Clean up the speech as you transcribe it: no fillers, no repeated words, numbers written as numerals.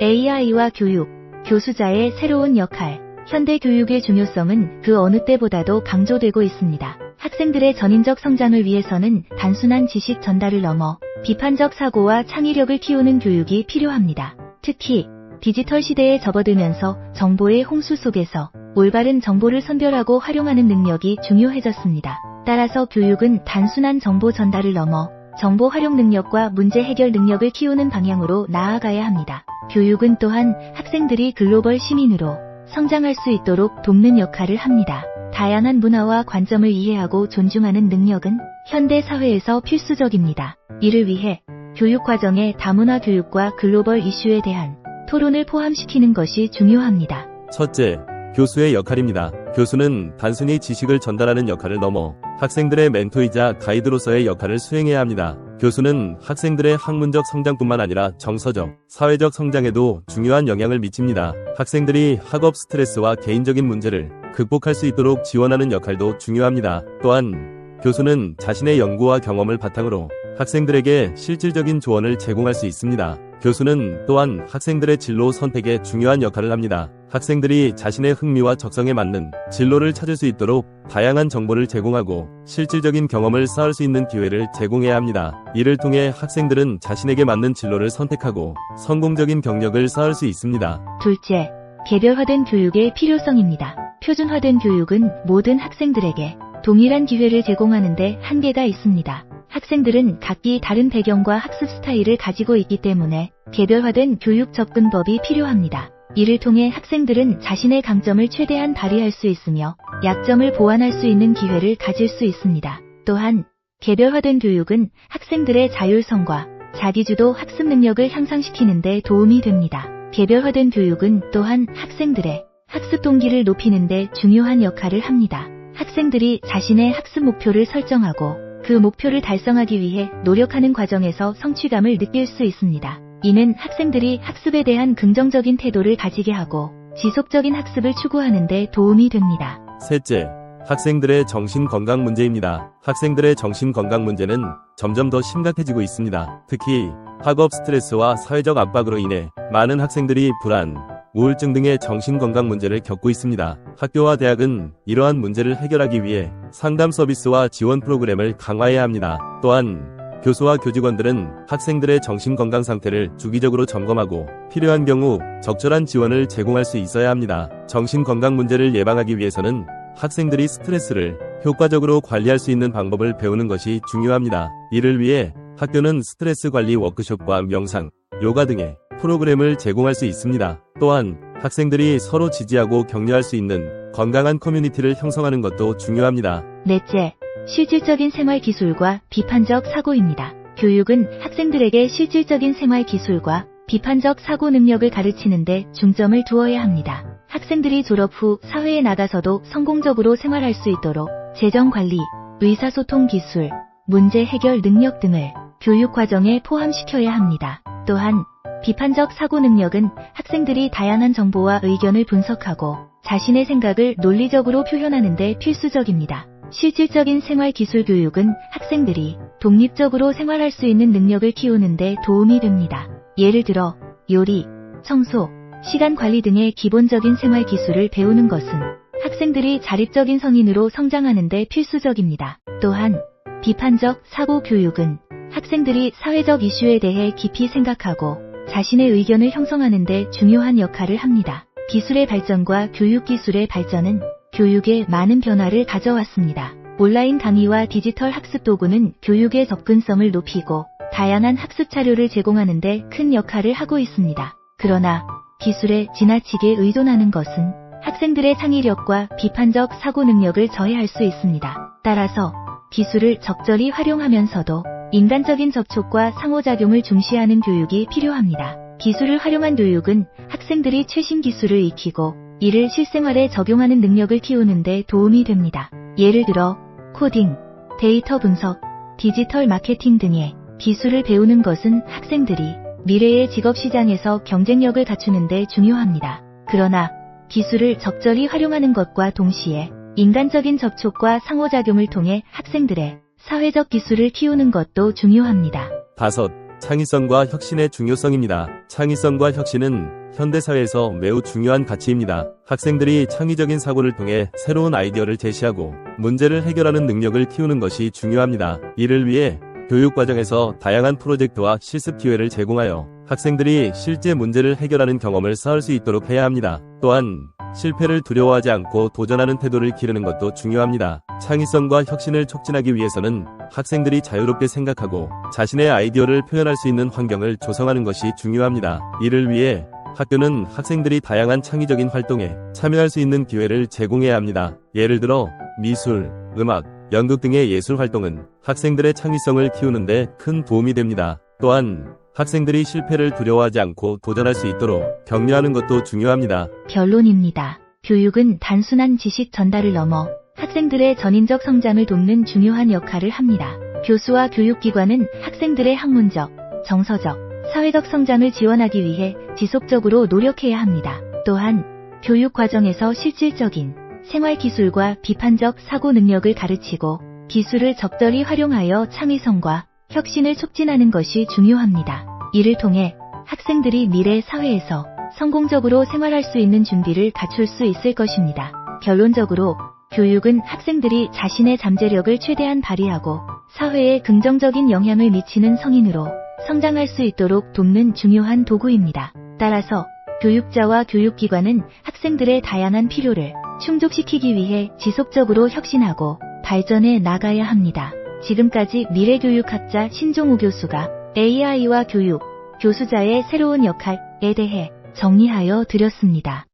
AI와 교육, 교수자의 새로운 역할. 현대 교육의 중요성은 그 어느 때보다도 강조되고 있습니다. 학생들의 전인적 성장을 위해서는 단순한 지식 전달을 넘어 비판적 사고와 창의력을 키우는 교육이 필요합니다. 특히 디지털 시대에 접어들면서 정보의 홍수 속에서 올바른 정보를 선별하고 활용하는 능력이 중요해졌습니다. 따라서 교육은 단순한 정보 전달을 넘어 정보 활용 능력과 문제 해결 능력을 키우는 방향으로 나아가야 합니다. 교육은 또한 학생들이 글로벌 시민으로 성장할 수 있도록 돕는 역할을 합니다. 다양한 문화와 관점을 이해하고 존중하는 능력은 현대 사회에서 필수적입니다. 이를 위해 교육 과정에 다문화 교육과 글로벌 이슈에 대한 토론을 포함시키는 것이 중요합니다. 첫째, 교수의 역할입니다. 교수는 단순히 지식을 전달하는 역할을 넘어 학생들의 멘토이자 가이드로서의 역할을 수행해야 합니다. 교수는 학생들의 학문적 성장뿐만 아니라 정서적, 사회적 성장에도 중요한 영향을 미칩니다. 학생들이 학업 스트레스와 개인적인 문제를 극복할 수 있도록 지원하는 역할도 중요합니다. 또한 교수는 자신의 연구와 경험을 바탕으로 학생들에게 실질적인 조언을 제공할 수 있습니다. 교수는 또한 학생들의 진로 선택에 중요한 역할을 합니다. 학생들이 자신의 흥미와 적성에 맞는 진로를 찾을 수 있도록 다양한 정보를 제공하고 실질적인 경험을 쌓을 수 있는 기회를 제공해야 합니다. 이를 통해 학생들은 자신에게 맞는 진로를 선택하고 성공적인 경력을 쌓을 수 있습니다. 둘째, 개별화된 교육의 필요성입니다. 표준화된 교육은 모든 학생들에게 동일한 기회를 제공하는 데 한계가 있습니다. 학생들은 각기 다른 배경과 학습 스타일을 가지고 있기 때문에 개별화된 교육 접근법이 필요합니다. 이를 통해 학생들은 자신의 강점을 최대한 발휘할 수 있으며 약점을 보완할 수 있는 기회를 가질 수 있습니다. 또한 개별화된 교육은 학생들의 자율성과 자기주도 학습 능력을 향상시키는 데 도움이 됩니다. 개별화된 교육은 또한 학생들의 학습 동기를 높이는 데 중요한 역할을 합니다. 학생들이 자신의 학습 목표를 설정하고 그 목표를 달성하기 위해 노력하는 과정에서 성취감을 느낄 수 있습니다. 이는 학생들이 학습에 대한 긍정적인 태도를 가지게 하고 지속적인 학습을 추구하는 데 도움이 됩니다. 셋째, 학생들의 정신건강 문제입니다. 학생들의 정신건강 문제는 점점 더 심각해지고 있습니다. 특히 학업 스트레스와 사회적 압박으로 인해 많은 학생들이 불안, 우울증 등의 정신건강 문제를 겪고 있습니다. 학교와 대학은 이러한 문제를 해결하기 위해 상담 서비스와 지원 프로그램을 강화해야 합니다. 또한 교수와 교직원들은 학생들의 정신건강 상태를 주기적으로 점검하고 필요한 경우 적절한 지원을 제공할 수 있어야 합니다. 정신건강 문제를 예방하기 위해서는 학생들이 스트레스를 효과적으로 관리할 수 있는 방법을 배우는 것이 중요합니다. 이를 위해 학교는 스트레스 관리 워크숍과 명상, 요가 등의 프로그램을 제공할 수 있습니다. 또한 학생들이 서로 지지하고 격려할 수 있는 건강한 커뮤니티를 형성하는 것도 중요합니다. 넷째, 실질적인 생활 기술과 비판적 사고입니다. 교육은 학생들에게 실질적인 생활 기술과 비판적 사고 능력을 가르치는 데 중점을 두어야 합니다. 학생들이 졸업 후 사회에 나가서도 성공적으로 생활할 수 있도록 재정 관리, 의사소통 기술, 문제 해결 능력 등을 교육 과정에 포함시켜야 합니다. 또한 비판적 사고 능력은 학생들이 다양한 정보와 의견을 분석하고 자신의 생각을 논리적으로 표현하는 데 필수적입니다. 실질적인 생활 기술 교육은 학생들이 독립적으로 생활할 수 있는 능력을 키우는 데 도움이 됩니다. 예를 들어 요리, 청소, 시간 관리 등의 기본적인 생활 기술을 배우는 것은 학생들이 자립적인 성인으로 성장하는 데 필수적입니다. 또한 비판적 사고 교육은 학생들이 사회적 이슈에 대해 깊이 생각하고 자신의 의견을 형성하는 데 중요한 역할을 합니다. 기술의 발전과 교육 기술의 발전은 교육에 많은 변화를 가져왔습니다. 온라인 강의와 디지털 학습 도구는 교육의 접근성을 높이고 다양한 학습 자료를 제공하는 데 큰 역할을 하고 있습니다. 그러나 기술에 지나치게 의존하는 것은 학생들의 창의력과 비판적 사고 능력을 저해할 수 있습니다. 따라서 기술을 적절히 활용하면서도 인간적인 접촉과 상호작용을 중시하는 교육이 필요합니다. 기술을 활용한 교육은 학생들이 최신 기술을 익히고 이를 실생활에 적용하는 능력을 키우는 데 도움이 됩니다. 예를 들어 코딩, 데이터 분석, 디지털 마케팅 등의 기술을 배우는 것은 학생들이 미래의 직업시장에서 경쟁력을 갖추는 데 중요합니다. 그러나 기술을 적절히 활용하는 것과 동시에 인간적인 접촉과 상호작용을 통해 학생들의 사회적 기술을 키우는 것도 중요합니다. 다섯, 창의성과 혁신의 중요성입니다. 창의성과 혁신은 현대사회에서 매우 중요한 가치입니다. 학생들이 창의적인 사고를 통해 새로운 아이디어를 제시하고 문제를 해결하는 능력을 키우는 것이 중요합니다. 이를 위해 교육과정에서 다양한 프로젝트와 실습 기회를 제공하여 학생들이 실제 문제를 해결하는 경험을 쌓을 수 있도록 해야 합니다. 또한 실패를 두려워하지 않고 도전하는 태도를 기르는 것도 중요합니다. 창의성과 혁신을 촉진하기 위해서는 학생들이 자유롭게 생각하고 자신의 아이디어를 표현할 수 있는 환경을 조성하는 것이 중요합니다. 이를 위해 학교는 학생들이 다양한 창의적인 활동에 참여할 수 있는 기회를 제공해야 합니다. 예를 들어 미술, 음악, 연극 등의 예술 활동은 학생들의 창의성을 키우는데 큰 도움이 됩니다. 또한 학생들이 실패를 두려워하지 않고 도전할 수 있도록 격려하는 것도 중요합니다. 결론입니다. 교육은 단순한 지식 전달을 넘어 학생들의 전인적 성장을 돕는 중요한 역할을 합니다. 교수와 교육기관은 학생들의 학문적, 정서적, 사회적 성장을 지원하기 위해 지속적으로 노력해야 합니다. 또한 교육 과정에서 실질적인 생활기술과 비판적 사고 능력을 가르치고 기술을 적절히 활용하여 창의성과 혁신을 촉진하는 것이 중요합니다. 이를 통해 학생들이 미래 사회에서 성공적으로 생활할 수 있는 준비를 갖출 수 있을 것입니다. 결론적으로 교육은 학생들이 자신의 잠재력을 최대한 발휘하고 사회에 긍정적인 영향을 미치는 성인으로 성장할 수 있도록 돕는 중요한 도구입니다. 따라서 교육자와 교육기관은 학생들의 다양한 필요를 충족시키기 위해 지속적으로 혁신하고 발전해 나가야 합니다. 지금까지 미래교육학자 신종우 교수가 AI와 교육, 교수자의 새로운 역할에 대해 정리하여 드렸습니다.